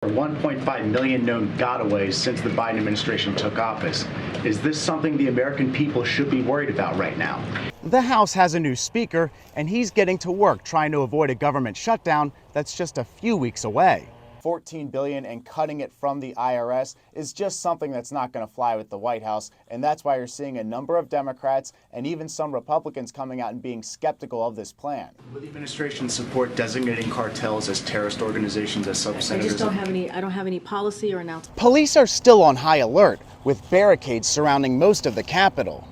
1.5 million known gotaways since the Biden administration took office. Is this something the American people should be worried about right now? The House has a new speaker, and he's getting to work trying to avoid a government shutdown that's just a few weeks away. $14 billion and cutting it from the IRS is just something that's not going to fly with the White House, and that's why you're seeing a number of Democrats and even some Republicans coming out and being skeptical of this plan. Will the administration support designating cartels as terrorist organizations as some senators? I don't have any policy or announcement. Police are still on high alert, with barricades surrounding most of the Capitol.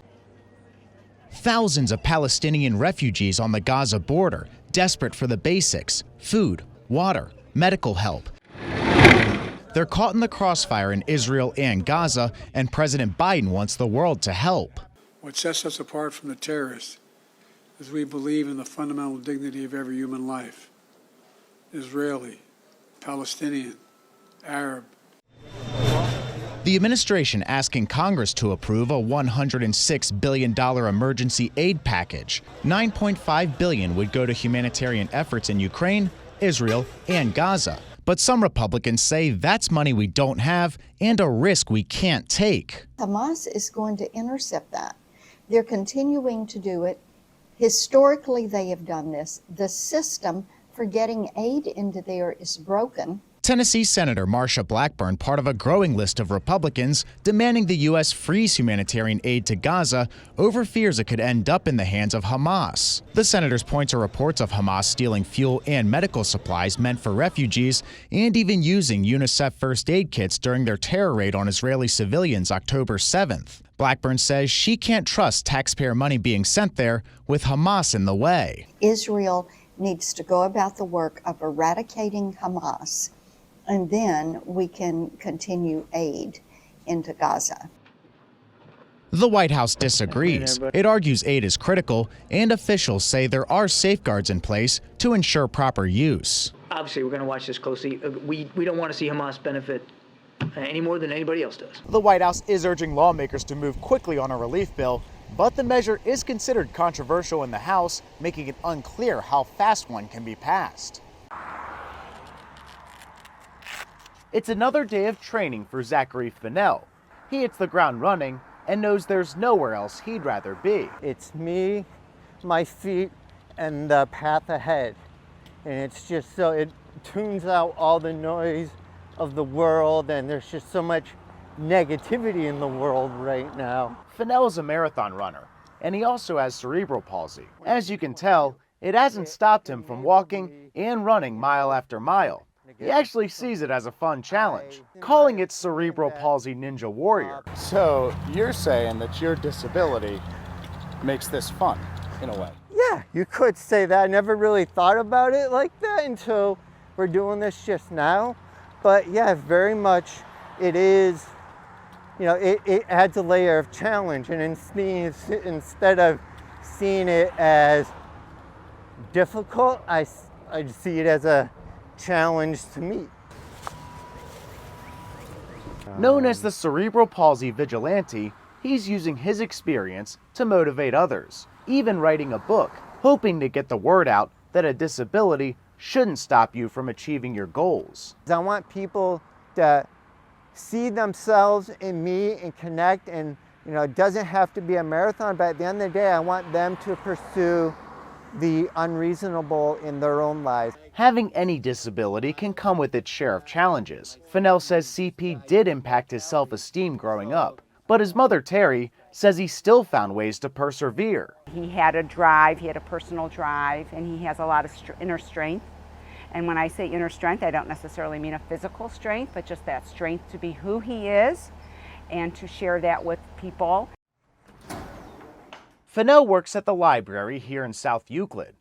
Thousands of Palestinian refugees on the Gaza border, desperate for the basics: food, water, medical help. They're caught in the crossfire in Israel and Gaza, and President Biden wants the world to help. What sets us apart from the terrorists is we believe in the fundamental dignity of every human life. Israeli, Palestinian, Arab. The administration asking Congress to approve a $106 billion emergency aid package. $9.5 billion would go to humanitarian efforts in Ukraine, Israel, and Gaza. But some Republicans say that's money we don't have and a risk we can't take. Hamas is going to intercept that. They're continuing to do it. Historically, they have done this. The system for getting aid into there is broken. Tennessee Senator Marsha Blackburn, part of a growing list of Republicans demanding the U.S. freeze humanitarian aid to Gaza over fears it could end up in the hands of Hamas. The senator's points to reports of Hamas stealing fuel and medical supplies meant for refugees and even using UNICEF first aid kits during their terror raid on Israeli civilians October 7th. Blackburn says she can't trust taxpayer money being sent there with Hamas in the way. Israel needs to go about the work of eradicating Hamas, and then we can continue aid into Gaza. The White House disagrees. It argues aid is critical, and officials say there are safeguards in place to ensure proper use. Obviously, we're going to watch this closely. We don't want to see Hamas benefit any more than anybody else does. The White House is urging lawmakers to move quickly on a relief bill, but the measure is considered controversial in the House, making it unclear how fast one can be passed. It's another day of training for Zachary Fennell. He hits the ground running and knows there's nowhere else he'd rather be. It's me, my feet, and the path ahead. And it's just so, it tunes out all the noise of the world, and there's just so much negativity in the world right now. Fennell is a marathon runner, and he also has cerebral palsy. As you can tell, it hasn't stopped him from walking and running mile after mile. He actually sees it as a fun challenge, calling it Cerebral Palsy Ninja Warrior. So you're saying that your disability makes this fun, in a way? Yeah, you could say that. I never really thought about it like that until we're doing this just now. But yeah, very much it is, you know, it adds a layer of challenge. And instead of seeing it as difficult, I see it as a challenge to meet. Known as the Cerebral Palsy Vigilante, he's using his experience to motivate others, even writing a book, hoping to get the word out that a disability shouldn't stop you from achieving your goals. I want people to see themselves in me and connect, and you know, it doesn't have to be a marathon, but at the end of the day, I want them to pursue the unreasonable in their own lives. Having any disability can come with its share of challenges. Fennell says CP did impact his self-esteem growing up, but his mother, Terry, says he still found ways to persevere. He had a drive, he had a personal drive, and he has a lot of inner strength. And when I say inner strength, I don't necessarily mean a physical strength, but just that strength to be who he is and to share that with people. Fennell works at the library here in South Euclid,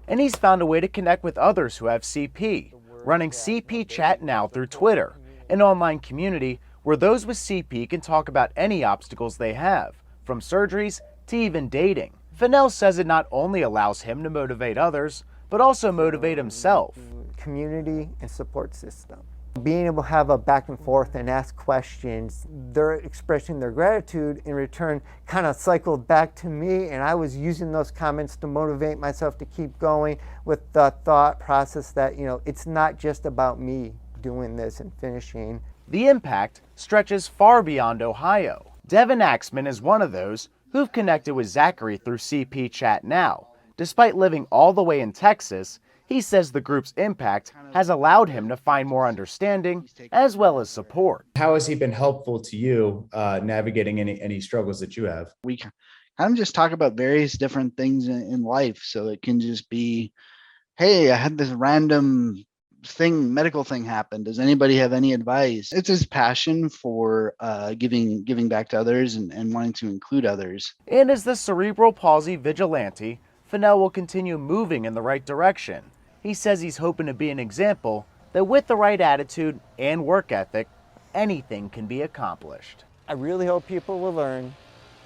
and he's found a way to connect with others who have CP, running CP Chat Now through Twitter, an online community where those with CP can talk about any obstacles they have, from surgeries to even dating. Fennell says it not only allows him to motivate others, but also motivate himself. Community and support system. Being able to have a back and forth and ask questions, they're expressing their gratitude in return kind of cycled back to me, and I was using those comments to motivate myself to keep going with the thought process that, you know, it's not just about me doing this and finishing. The impact stretches far beyond Ohio. Devin Axman is one of those who've connected with Zachary through CP Chat Now. Despite living all the way in Texas, he says the group's impact has allowed him to find more understanding as well as support. How has he been helpful to you navigating any struggles that you have? We kind of just talk about various different things in life. So it can just be, hey, I had this random medical thing happen. Does anybody have any advice? It's his passion for giving back to others and wanting to include others. And as the cerebral palsy vigilante, Fennell will continue moving in the right direction. He says he's hoping to be an example that with the right attitude and work ethic, anything can be accomplished. I really hope people will learn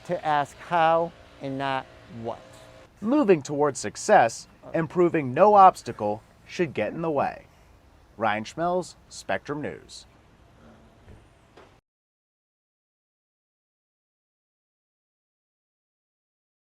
to ask how and not what. Moving towards success and proving no obstacle should get in the way. Ryan Schmelz, Spectrum News.